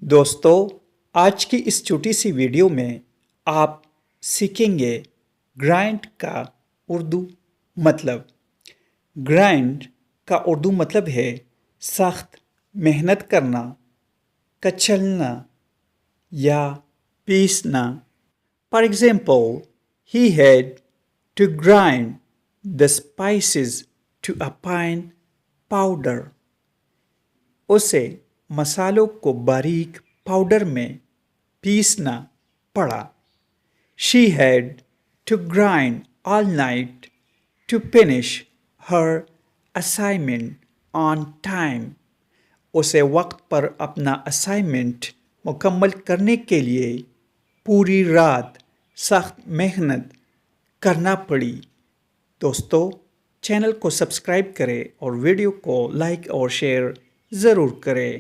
دوستو آج کی اس چھوٹی سی ویڈیو میں آپ سیکھیں گے گرائنڈ کا اردو مطلب۔ گرائنڈ کا اردو مطلب ہے سخت محنت کرنا، کچلنا یا پیسنا۔ For example, he had to grind the spices to a fine powder. اسے مسالوں کو باریک پاؤڈر میں پیسنا پڑا۔ She had to grind all night to finish her assignment on time. اسے وقت پر اپنا اسائنمنٹ مکمل کرنے کے لیے پوری رات سخت محنت کرنا پڑی۔ دوستو چینل کو سبسکرائب کریں اور ویڈیو کو لائک اور شیئر ضرور کریں۔